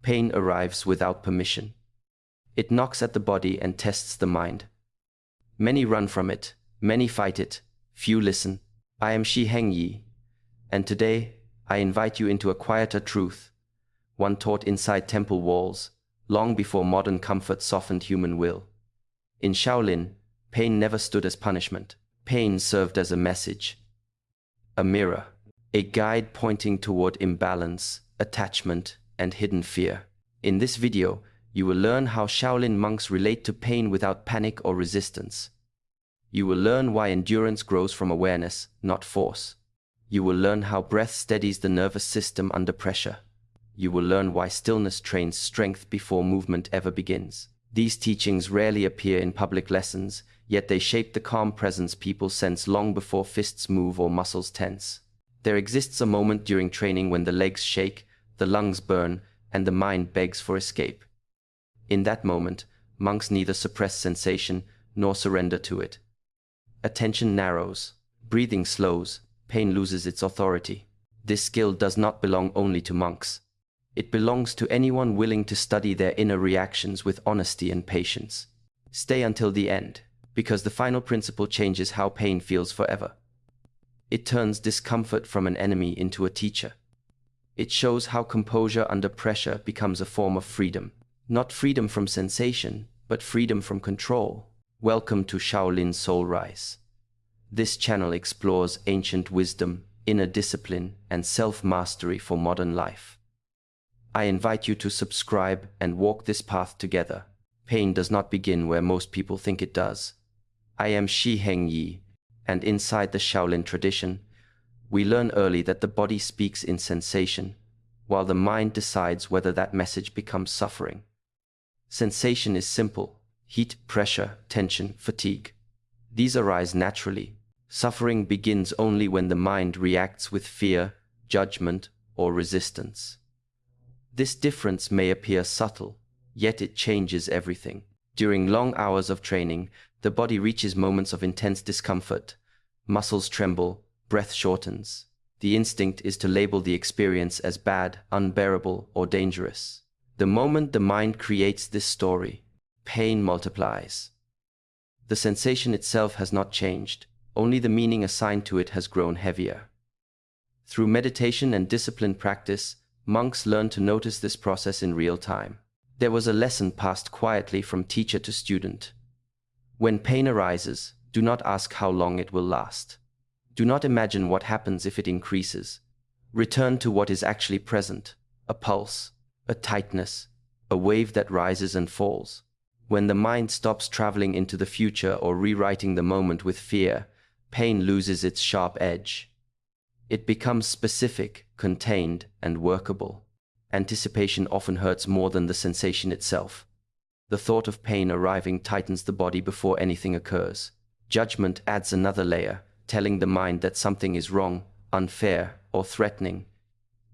pain arrives without permission. It knocks at the body and tests the mind. Many run from it, many fight it, few listen. I am Shi Heng Yi, and today I invite you into a quieter truth, one taught inside temple walls, long before modern comfort softened human will. In Shaolin, pain never stood as punishment. Pain served as a message, a mirror, a guide pointing toward imbalance, attachment, and hidden fear. In this video, you will learn how Shaolin monks relate to pain without panic or resistance. You will learn why endurance grows from awareness, not force. You will learn how breath steadies the nervous system under pressure. You will learn why stillness trains strength before movement ever begins. These teachings rarely appear in public lessons, yet they shape the calm presence people sense long before fists move or muscles tense. There exists a moment during training when the legs shake, the lungs burn, and the mind begs for escape. In that moment, monks neither suppress sensation nor surrender to it. Attention narrows, breathing slows, pain loses its authority. This skill does not belong only to monks. It belongs to anyone willing to study their inner reactions with honesty and patience. Stay until the end, because the final principle changes how pain feels forever. It turns discomfort from an enemy into a teacher. It shows how composure under pressure becomes a form of freedom. Not freedom from sensation, but freedom from control. Welcome to Shaolin Soulrise. This channel explores ancient wisdom, inner discipline, and self-mastery for modern life. I invite you to subscribe and walk this path together. Pain does not begin where most people think it does. I am Shi Heng Yi, and inside the Shaolin tradition, we learn early that the body speaks in sensation, while the mind decides whether that message becomes suffering. Sensation is simple: heat, pressure, tension, fatigue. These arise naturally. Suffering begins only when the mind reacts with fear, judgment, or resistance. This difference may appear subtle, yet it changes everything. During long hours of training, the body reaches moments of intense discomfort. Muscles tremble, breath shortens. The instinct is to label the experience as bad, unbearable, or dangerous. The moment the mind creates this story, pain multiplies. The sensation itself has not changed, only the meaning assigned to it has grown heavier. Through meditation and disciplined practice, monks learn to notice this process in real time. There was a lesson passed quietly from teacher to student. When pain arises, do not ask how long it will last. Do not imagine what happens if it increases. Return to what is actually present: a pulse, a tightness, a wave that rises and falls. When the mind stops traveling into the future or rewriting the moment with fear, pain loses its sharp edge. It becomes specific, contained, and workable. Anticipation often hurts more than the sensation itself. The thought of pain arriving tightens the body before anything occurs. Judgment adds another layer, telling the mind that something is wrong, unfair, or threatening.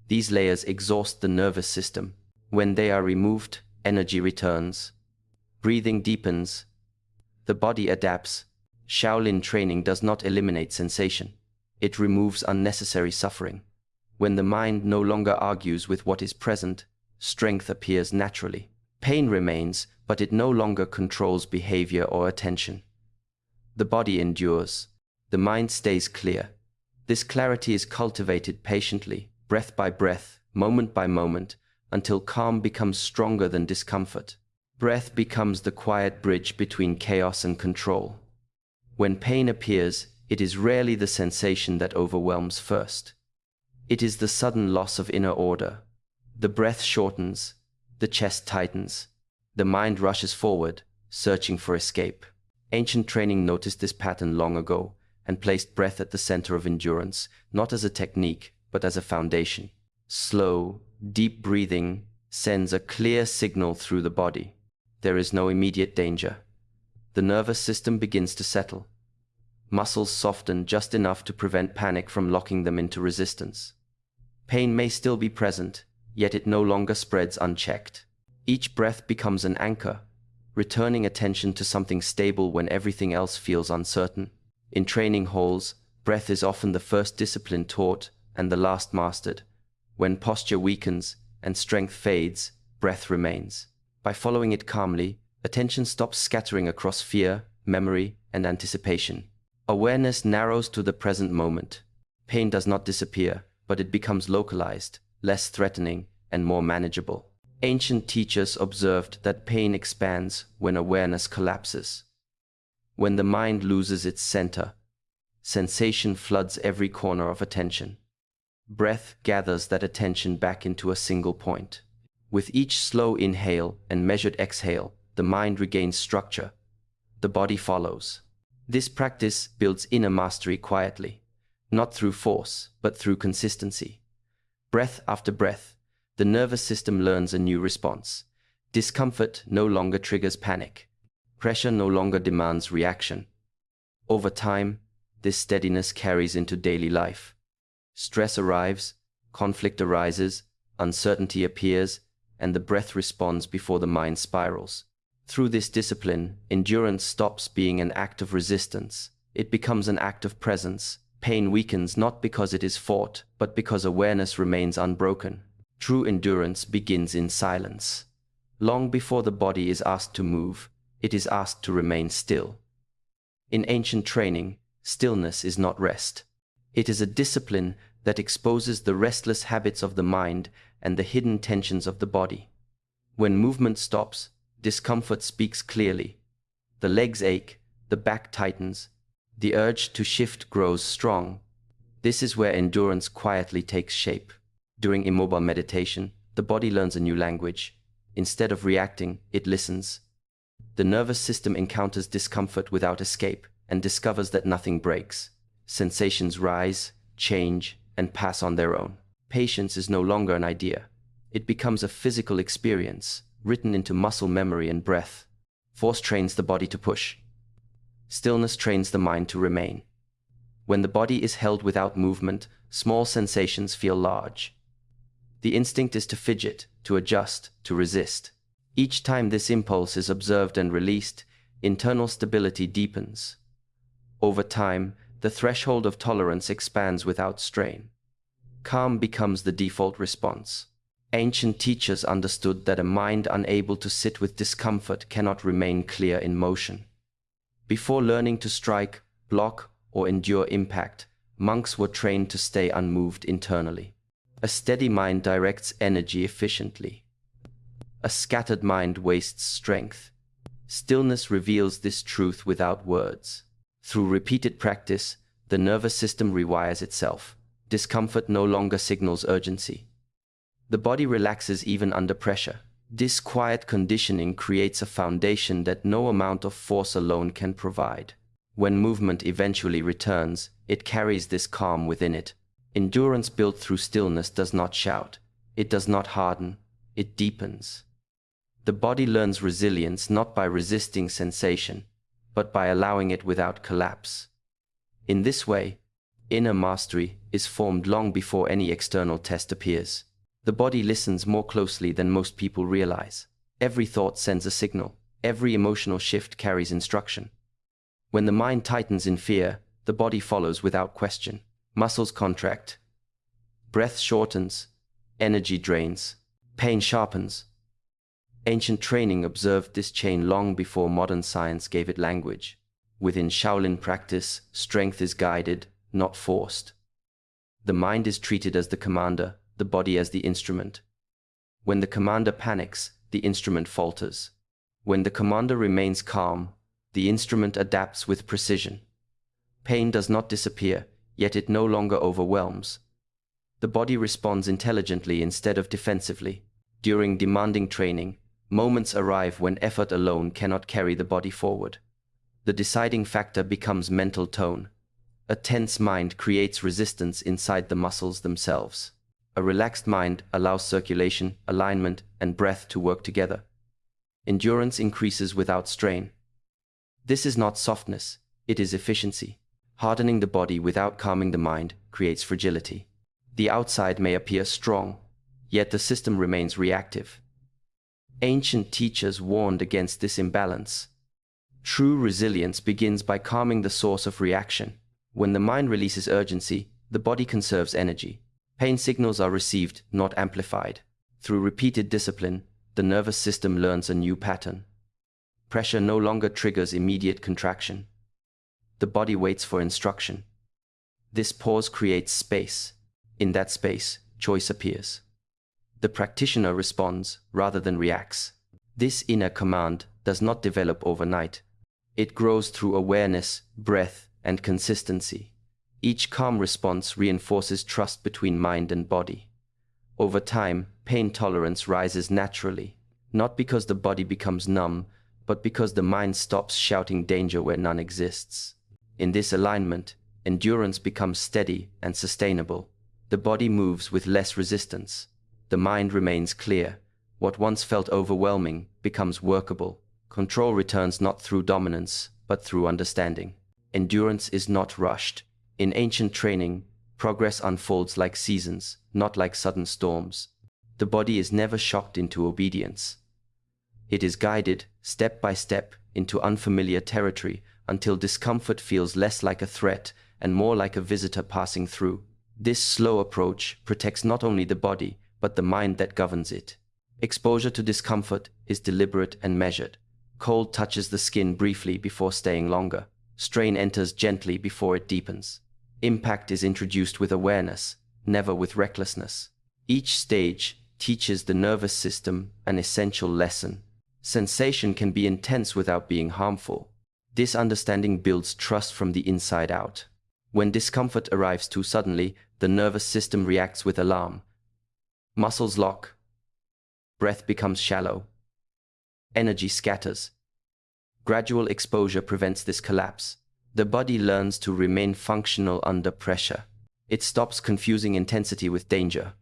These layers exhaust the nervous system. When they are removed, energy returns. Breathing deepens. The body adapts. Shaolin training does not eliminate sensation. It removes unnecessary suffering. When the mind no longer argues with what is present, strength appears naturally. Pain remains, but it no longer controls behavior or attention. The body endures. The mind stays clear. This clarity is cultivated patiently, breath by breath, moment by moment, until calm becomes stronger than discomfort. Breath becomes the quiet bridge between chaos and control. When pain appears, it is rarely the sensation that overwhelms first. It is the sudden loss of inner order. The breath shortens, the chest tightens, the mind rushes forward, searching for escape. Ancient training noticed this pattern long ago and placed breath at the center of endurance, not as a technique, but as a foundation. Slow, deep breathing sends a clear signal through the body. There is no immediate danger. The nervous system begins to settle. Muscles soften just enough to prevent panic from locking them into resistance. Pain may still be present, yet it no longer spreads unchecked. Each breath becomes an anchor, returning attention to something stable when everything else feels uncertain. In training halls, breath is often the first discipline taught and the last mastered. When posture weakens and strength fades, breath remains. By following it calmly, attention stops scattering across fear, memory, and anticipation. Awareness narrows to the present moment. Pain does not disappear, but it becomes localized, less threatening, and more manageable. Ancient teachers observed that pain expands when awareness collapses. When the mind loses its center, sensation floods every corner of attention. Breath gathers that attention back into a single point. With each slow inhale and measured exhale, the mind regains structure. The body follows. This practice builds inner mastery quietly, not through force, but through consistency. Breath after breath, the nervous system learns a new response. Discomfort no longer triggers panic. Pressure no longer demands reaction. Over time, this steadiness carries into daily life. Stress arrives, conflict arises, uncertainty appears, and the breath responds before the mind spirals. Through this discipline, endurance stops being an act of resistance. It becomes an act of presence. Pain weakens not because it is fought, but because awareness remains unbroken. True endurance begins in silence. Long before the body is asked to move, it is asked to remain still. In ancient training, stillness is not rest. It is a discipline that exposes the restless habits of the mind and the hidden tensions of the body. When movement stops, discomfort speaks clearly. The legs ache, the back tightens, the urge to shift grows strong. This is where endurance quietly takes shape. During immobile meditation, the body learns a new language. Instead of reacting, it listens. The nervous system encounters discomfort without escape and discovers that nothing breaks. Sensations rise, change, and pass on their own. Patience is no longer an idea. It becomes a physical experience, written into muscle memory and breath. Force trains the body to push. Stillness trains the mind to remain. When the body is held without movement, small sensations feel large. The instinct is to fidget, to adjust, to resist. Each time this impulse is observed and released, internal stability deepens. Over time, the threshold of tolerance expands without strain. Calm becomes the default response. Ancient teachers understood that a mind unable to sit with discomfort cannot remain clear in motion. Before learning to strike, block, or endure impact, monks were trained to stay unmoved internally. A steady mind directs energy efficiently. A scattered mind wastes strength. Stillness reveals this truth without words. Through repeated practice, the nervous system rewires itself. Discomfort no longer signals urgency. The body relaxes even under pressure. This quiet conditioning creates a foundation that no amount of force alone can provide. When movement eventually returns, it carries this calm within it. Endurance built through stillness does not shout. It does not harden. It deepens. The body learns resilience not by resisting sensation, but by allowing it without collapse. In this way, inner mastery is formed long before any external test appears. The body listens more closely than most people realize. Every thought sends a signal. Every emotional shift carries instruction. When the mind tightens in fear, the body follows without question. Muscles contract. Breath shortens. Energy drains. Pain sharpens. Ancient training observed this chain long before modern science gave it language. Within Shaolin practice, strength is guided, not forced. The mind is treated as the commander, the body as the instrument. When the commander panics, the instrument falters. When the commander remains calm, the instrument adapts with precision. Pain does not disappear, yet it no longer overwhelms. The body responds intelligently instead of defensively. During demanding training, moments arrive when effort alone cannot carry the body forward. The deciding factor becomes mental tone. A tense mind creates resistance inside the muscles themselves. A relaxed mind allows circulation, alignment, and breath to work together. Endurance increases without strain. This is not softness, it is efficiency. Hardening the body without calming the mind creates fragility. The outside may appear strong, yet the system remains reactive. Ancient teachers warned against this imbalance. True resilience begins by calming the source of reaction. When the mind releases urgency, the body conserves energy. Pain signals are received, not amplified. Through repeated discipline, the nervous system learns a new pattern. Pressure no longer triggers immediate contraction. The body waits for instruction. This pause creates space. In that space, choice appears. The practitioner responds rather than reacts. This inner command does not develop overnight. It grows through awareness, breath, and consistency. Each calm response reinforces trust between mind and body. Over time, pain tolerance rises naturally, not because the body becomes numb, but because the mind stops shouting danger where none exists. In this alignment, endurance becomes steady and sustainable. The body moves with less resistance. The mind remains clear. What once felt overwhelming becomes workable. Control returns not through dominance, but through understanding. Endurance is not rushed. In ancient training, progress unfolds like seasons, not like sudden storms. The body is never shocked into obedience. It is guided, step by step, into unfamiliar territory until discomfort feels less like a threat and more like a visitor passing through. This slow approach protects not only the body, but the mind that governs it. Exposure to discomfort is deliberate and measured. Cold touches the skin briefly before staying longer. Strain enters gently before it deepens. Impact is introduced with awareness, never with recklessness. Each stage teaches the nervous system an essential lesson. Sensation can be intense without being harmful. This understanding builds trust from the inside out. When discomfort arrives too suddenly, the nervous system reacts with alarm. Muscles lock. Breath becomes shallow. Energy scatters. Gradual exposure prevents this collapse. The body learns to remain functional under pressure. It stops confusing intensity with danger.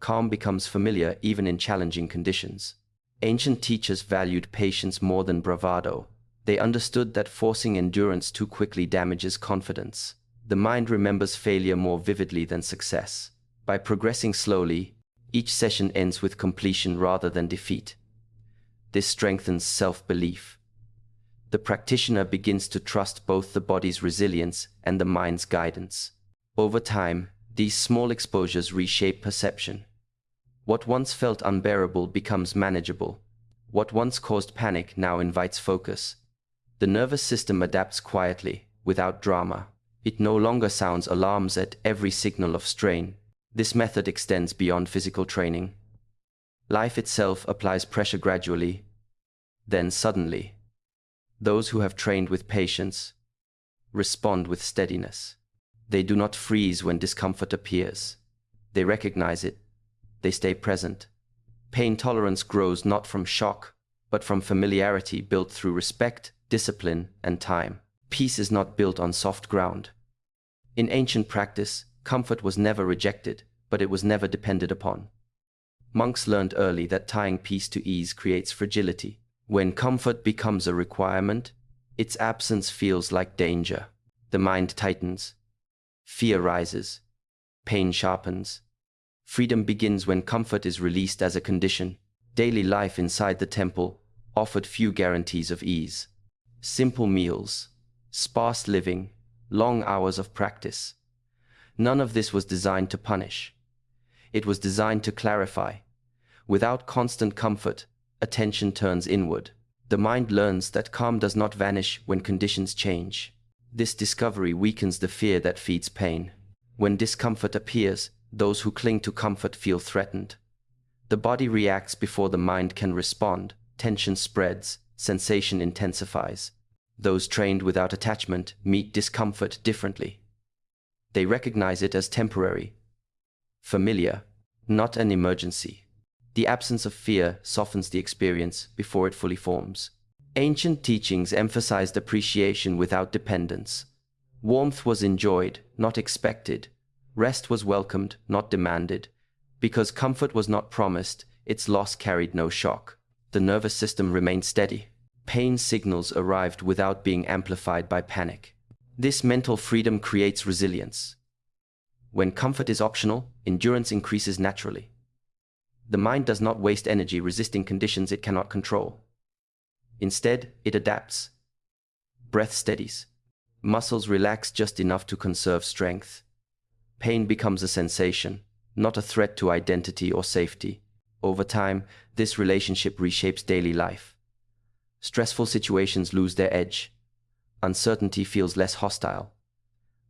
Calm becomes familiar even in challenging conditions. Ancient teachers valued patience more than bravado. They understood that forcing endurance too quickly damages confidence. The mind remembers failure more vividly than success. By progressing slowly, each session ends with completion rather than defeat. This strengthens self-belief. The practitioner begins to trust both the body's resilience and the mind's guidance. Over time, these small exposures reshape perception. What once felt unbearable becomes manageable. What once caused panic now invites focus. The nervous system adapts quietly, without drama. It no longer sounds alarms at every signal of strain. This method extends beyond physical training. Life itself applies pressure gradually, then suddenly. Those who have trained with patience respond with steadiness. They do not freeze when discomfort appears. They recognize it. They stay present. Pain tolerance grows not from shock, but from familiarity built through respect, discipline, and time. Peace is not built on soft ground. In ancient practice, comfort was never rejected, but it was never depended upon. Monks learned early that tying peace to ease creates fragility. When comfort becomes a requirement, its absence feels like danger. The mind tightens. Fear rises. Pain sharpens. Freedom begins when comfort is released as a condition. Daily life inside the temple offered few guarantees of ease. Simple meals, sparse living, long hours of practice. None of this was designed to punish. It was designed to clarify. Without constant comfort, attention turns inward. The mind learns that calm does not vanish when conditions change. This discovery weakens the fear that feeds pain. When discomfort appears, those who cling to comfort feel threatened. The body reacts before the mind can respond. Tension spreads, sensation intensifies. Those trained without attachment meet discomfort differently. They recognize it as temporary, familiar, not an emergency. The absence of fear softens the experience before it fully forms. Ancient teachings emphasized appreciation without dependence. Warmth was enjoyed, not expected. Rest was welcomed, not demanded. Because comfort was not promised, its loss carried no shock. The nervous system remained steady. Pain signals arrived without being amplified by panic. This mental freedom creates resilience. When comfort is optional, endurance increases naturally. The mind does not waste energy resisting conditions it cannot control. Instead, it adapts. Breath steadies. Muscles relax just enough to conserve strength. Pain becomes a sensation, not a threat to identity or safety. Over time, this relationship reshapes daily life. Stressful situations lose their edge. Uncertainty feels less hostile.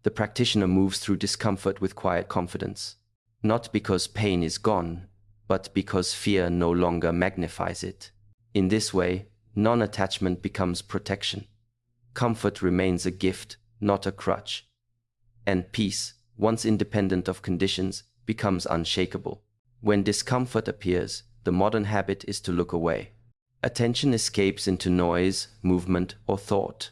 The practitioner moves through discomfort with quiet confidence, not because pain is gone, but because fear no longer magnifies it. In this way, non-attachment becomes protection. Comfort remains a gift, not a crutch. And peace, once independent of conditions, becomes unshakable. When discomfort appears, the modern habit is to look away. Attention escapes into noise, movement, or thought.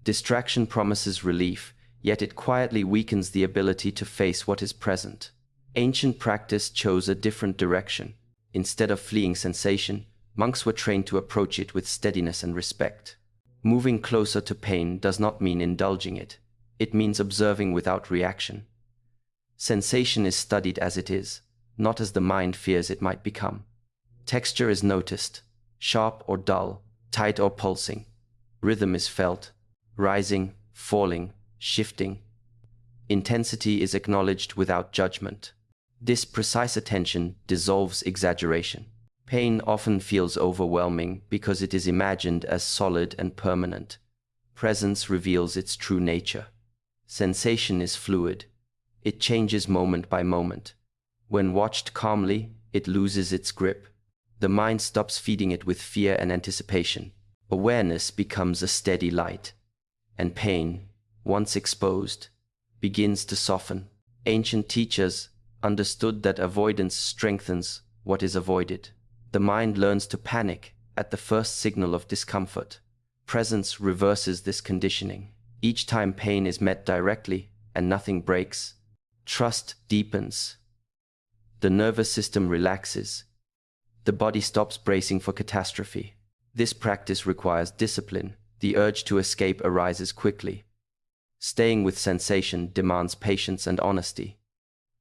Distraction promises relief, yet it quietly weakens the ability to face what is present. Ancient practice chose a different direction. Instead of fleeing sensation, monks were trained to approach it with steadiness and respect. Moving closer to pain does not mean indulging it. It means observing without reaction. Sensation is studied as it is, not as the mind fears it might become. Texture is noticed, sharp or dull, tight or pulsing. Rhythm is felt, rising, falling, shifting. Intensity is acknowledged without judgment. This precise attention dissolves exaggeration. Pain often feels overwhelming because it is imagined as solid and permanent. Presence reveals its true nature. Sensation is fluid. It changes moment by moment. When watched calmly, it loses its grip. The mind stops feeding it with fear and anticipation. Awareness becomes a steady light. And pain, once exposed, begins to soften. Ancient teachers understood that avoidance strengthens what is avoided. The mind learns to panic at the first signal of discomfort. Presence reverses this conditioning. Each time pain is met directly and nothing breaks, trust deepens. The nervous system relaxes. The body stops bracing for catastrophe. This practice requires discipline. The urge to escape arises quickly. Staying with sensation demands patience and honesty.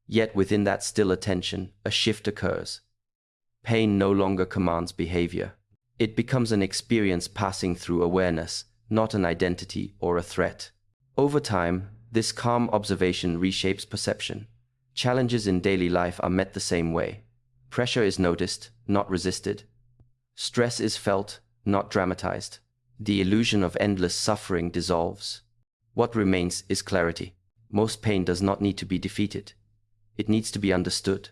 Yet within that still attention, a shift occurs. Pain no longer commands behavior. It becomes an experience passing through awareness, not an identity or a threat. Over time, this calm observation reshapes perception. Challenges in daily life are met the same way. Pressure is noticed, not resisted. Stress is felt, not dramatized. The illusion of endless suffering dissolves. What remains is clarity. Most pain does not need to be defeated. It needs to be understood.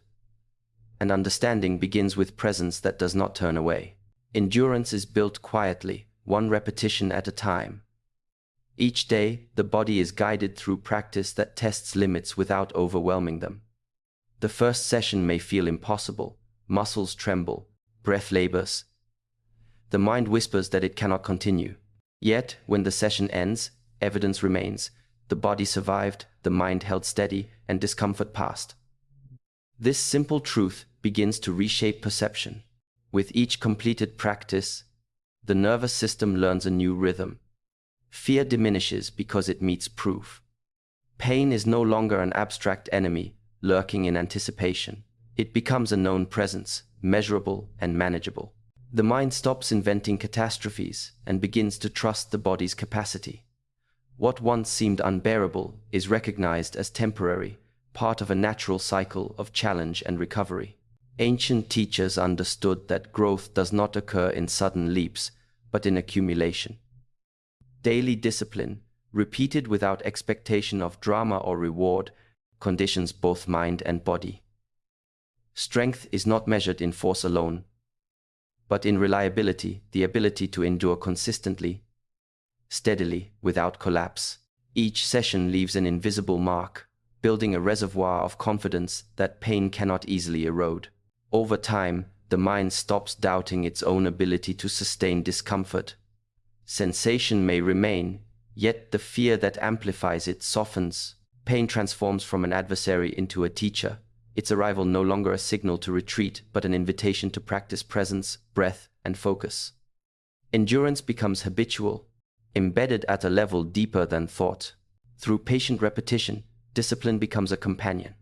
And understanding begins with presence that does not turn away. Endurance is built quietly, one repetition at a time. Each day, the body is guided through practice that tests limits without overwhelming them. The first session may feel impossible. Muscles tremble, breath labors. The mind whispers that it cannot continue. Yet, when the session ends, evidence remains. The body survived, the mind held steady, and discomfort passed. This simple truth begins to reshape perception. With each completed practice, the nervous system learns a new rhythm. Fear diminishes because it meets proof. Pain is no longer an abstract enemy, lurking in anticipation. It becomes a known presence, measurable and manageable. The mind stops inventing catastrophes and begins to trust the body's capacity. What once seemed unbearable is recognized as temporary, part of a natural cycle of challenge and recovery. Ancient teachers understood that growth does not occur in sudden leaps, but in accumulation. Daily discipline, repeated without expectation of drama or reward, conditions both mind and body. Strength is not measured in force alone, but in reliability, the ability to endure consistently, steadily, without collapse. Each session leaves an invisible mark, building a reservoir of confidence that pain cannot easily erode. Over time, the mind stops doubting its own ability to sustain discomfort. Sensation may remain, yet the fear that amplifies it softens. Pain transforms from an adversary into a teacher, its arrival no longer a signal to retreat, but an invitation to practice presence, breath, and focus. Endurance becomes habitual, embedded at a level deeper than thought. Through patient repetition, discipline becomes a companion.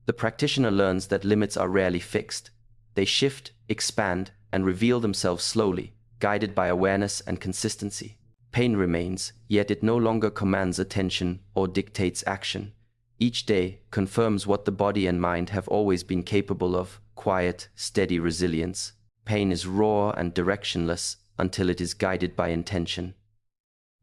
The practitioner learns that limits are rarely fixed. They shift, expand, and reveal themselves slowly, guided by awareness and consistency. Pain remains, yet it no longer commands attention or dictates action. Each day confirms what the body and mind have always been capable of: quiet, steady resilience. Pain is raw and directionless until it is guided by intention.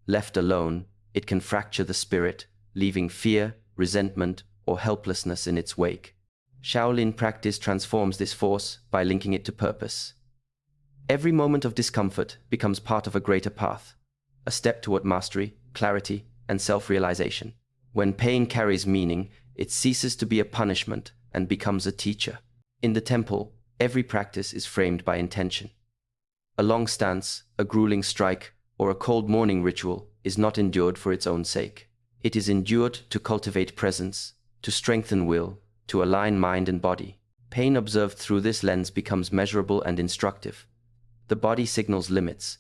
Left alone, it can fracture the spirit, leaving fear, resentment, or helplessness in its wake. Shaolin practice transforms this force by linking it to purpose. Every moment of discomfort becomes part of a greater path, a step toward mastery, clarity, and self-realization. When pain carries meaning, it ceases to be a punishment and becomes a teacher. In the temple, every practice is framed by intention. A long stance, a grueling strike, or a cold morning ritual is not endured for its own sake. It is endured to cultivate presence, to strengthen will, to align mind and body. Pain observed through this lens becomes measurable and instructive. The body signals limits,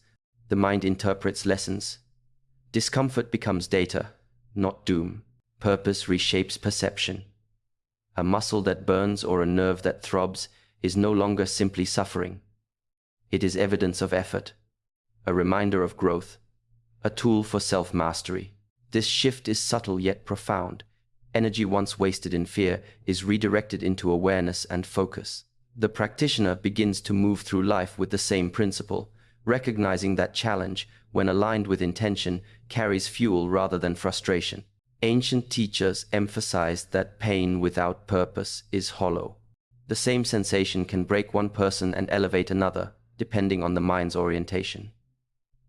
the mind interprets lessons. Discomfort becomes data, not doom. Purpose reshapes perception. A muscle that burns or a nerve that throbs is no longer simply suffering. It is evidence of effort, a reminder of growth, a tool for self-mastery. This shift is subtle yet profound. Energy once wasted in fear is redirected into awareness and focus. The practitioner begins to move through life with the same principle, recognizing that challenge, when aligned with intention, carries fuel rather than frustration. Ancient teachers emphasized that pain without purpose is hollow. The same sensation can break one person and elevate another, depending on the mind's orientation.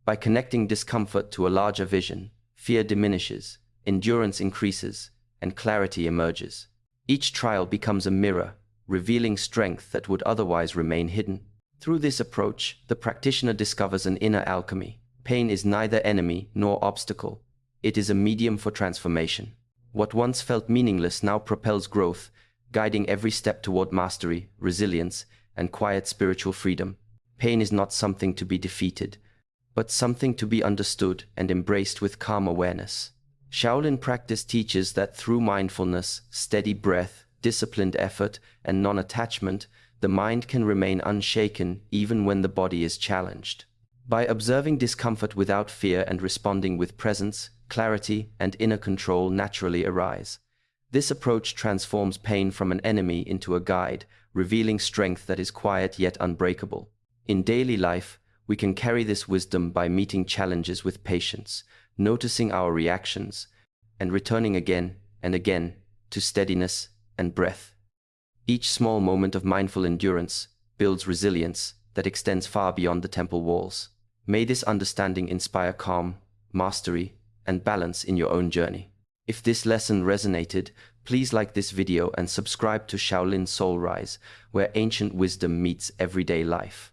By connecting discomfort to a larger vision, fear diminishes, endurance increases, and clarity emerges. Each trial becomes a mirror, revealing strength that would otherwise remain hidden. Through this approach, the practitioner discovers an inner alchemy. Pain is neither enemy nor obstacle. It is a medium for transformation. What once felt meaningless now propels growth, guiding every step toward mastery, resilience, and quiet spiritual freedom. Pain is not something to be defeated, but something to be understood and embraced with calm awareness. Shaolin practice teaches that through mindfulness, steady breath, disciplined effort, and non-attachment, the mind can remain unshaken even when the body is challenged. By observing discomfort without fear and responding with presence, clarity, and inner control naturally arise. This approach transforms pain from an enemy into a guide, revealing strength that is quiet yet unbreakable. In daily life, we can carry this wisdom by meeting challenges with patience, noticing our reactions, and returning again and again to steadiness and breath. Each small moment of mindful endurance builds resilience that extends far beyond the temple walls. May this understanding inspire calm, mastery, and balance in your own journey. If this lesson resonated, please like this video and subscribe to Shaolin Soulrise, where ancient wisdom meets everyday life.